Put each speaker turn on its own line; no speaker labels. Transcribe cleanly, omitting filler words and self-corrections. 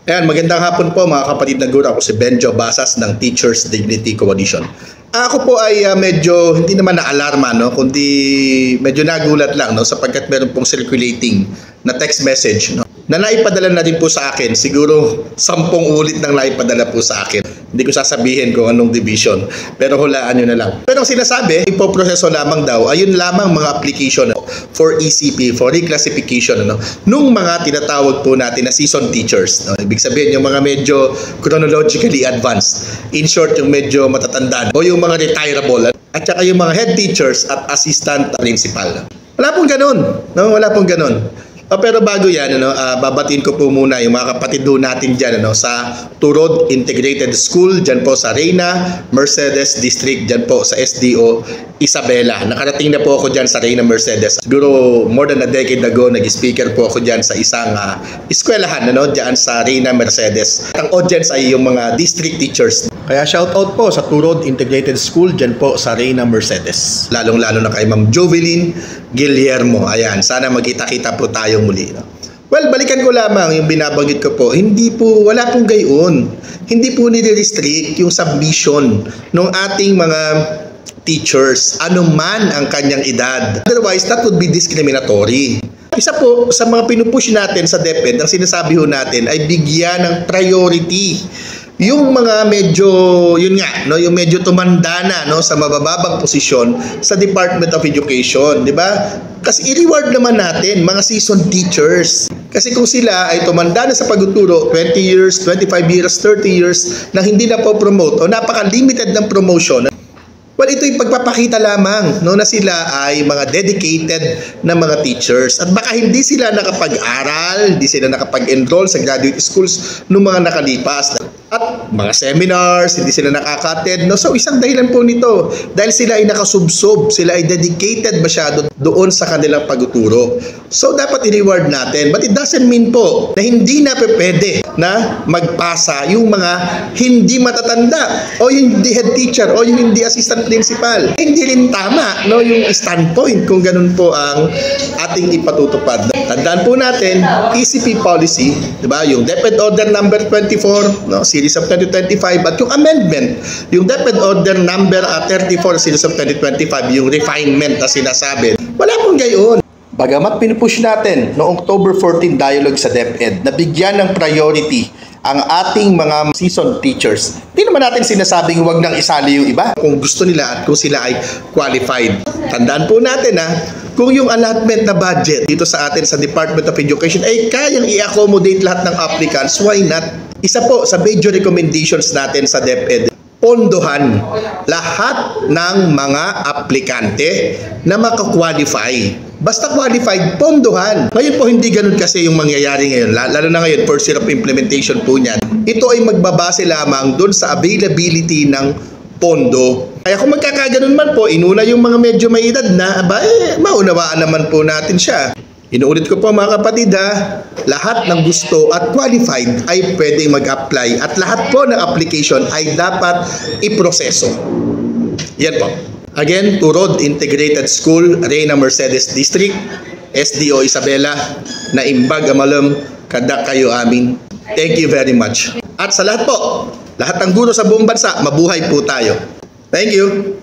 Ayan, magandang hapon po mga kapatid na guro. Ako si Benjo Basas ng Teachers Dignity Coalition. Ako po ay medyo hindi naman na-alarma, no, kundi medyo nagulat lang, no, sapagkat meron pong circulating na text message, no, na naipadala na din po sa akin. Siguro 10 ulit nang naipadala po sa akin. Hindi ko sasabihin kung anong division, pero hulaan nyo na lang. Pero ang sinasabi, ipoproseso lamang daw, ayun lamang mga application for ECP, for reclassification, no, nung mga tinatawag po natin na seasoned teachers. No? Ibig sabihin, yung mga medyo chronologically advanced. In short, yung medyo matatanda o yung mga retirable. At saka yung mga head teachers at assistant principal. Wala pong ganun. No? Wala pong ganun. Pero bago yan, babatiin ko po muna yung mga kapatid do natin dyan sa Turod Integrated School, dyan po sa Reyna Mercedes District, dyan po sa SDO Isabela. Nakarating na po ako dyan sa Reyna Mercedes. Siguro more than a decade ago, nag-speaker po ako dyan sa isang eskwelahan, dyan sa Reyna Mercedes. Ang audience ay yung mga district teachers. Kaya shout out po sa Turod Integrated School, dyan po sa Reyna Mercedes. Lalong-lalo na kay Ma'am Jovelyn Guillermo. Ayan, sana magkita-kita po tayo muli. Well, balikan ko lamang yung binabanggit ko po. Wala pong gayon. Hindi po nire-restrict yung submission ng ating mga teachers, anuman ang kanyang edad. Otherwise, that would be discriminatory. Isa po sa mga pinupush natin sa DepEd, ang sinasabi ho natin ay bigyan ng priority yung mga medyo, yung medyo tumanda na, sa mabababang posisyon sa Department of Education, di ba? Kasi i-reward naman natin mga seasoned teachers. Kasi kung sila ay tumanda na sa pagtuturo, 20 years, 25 years, 30 years, na hindi na po promote o napaka-limited ng promotion, well, ito yung pagpapakita lamang na sila ay mga dedicated na mga teachers. At baka hindi sila nakapag-aral, hindi sila nakapag-enroll sa graduate schools noong mga nakalipas. At mga seminars, hindi sila nakaka-attend. So, isang dahilan po nito. Dahil sila ay nakasubsob, sila ay dedicated masyado doon sa kanilang pagtuturo. So, dapat i-reward natin. But it doesn't mean po na hindi na pwede na magpasa yung mga hindi matatanda o yung hindi head teacher o yung hindi assistant principal. Hindi rin tama yung standpoint kung ganun po ang ating ipatutupad. Tandaan po natin, ECP policy, diba? Yung DepEd Order number 24, Series of 2025, at yung amendment, yung DepEd Order number 34, Series of 2025, yung refinement na sinasabi. Wala pong gayon. Bagamat pinupush natin noong October 14 dialogue sa DepEd na bigyan ng priority ang ating mga seasoned teachers, hindi naman natin sinasabing wag nang isali yung iba kung gusto nila at kung sila ay qualified. Tandaan po natin kung yung allotment na budget dito sa atin sa Department of Education ay kayang i-accommodate lahat ng applicants, why not? Isa po sa major recommendations natin sa DepEd, pondohan lahat ng mga aplikante na makakwalify. Basta qualified, pondohan. Ngayon po hindi ganun kasi yung mangyayari ngayon. Lalo na ngayon, first year of implementation po niyan. Ito ay magbabase lamang doon sa availability ng pondo. Kaya kung magkakaganon man po, inuna yung mga medyo may edad na, maunawaan naman po natin siya. Inuulit ko po mga kapatid, lahat ng gusto at qualified ay pwede mag-apply at lahat po ng application ay dapat iproseso. Yan po. Again, Turod Integrated School, Reyna Mercedes District, SDO Isabela, na imbag amalum, kada kayo amin. Thank you very much. At sa lahat po, lahat ng guro sa buong bansa, mabuhay po tayo. Thank you.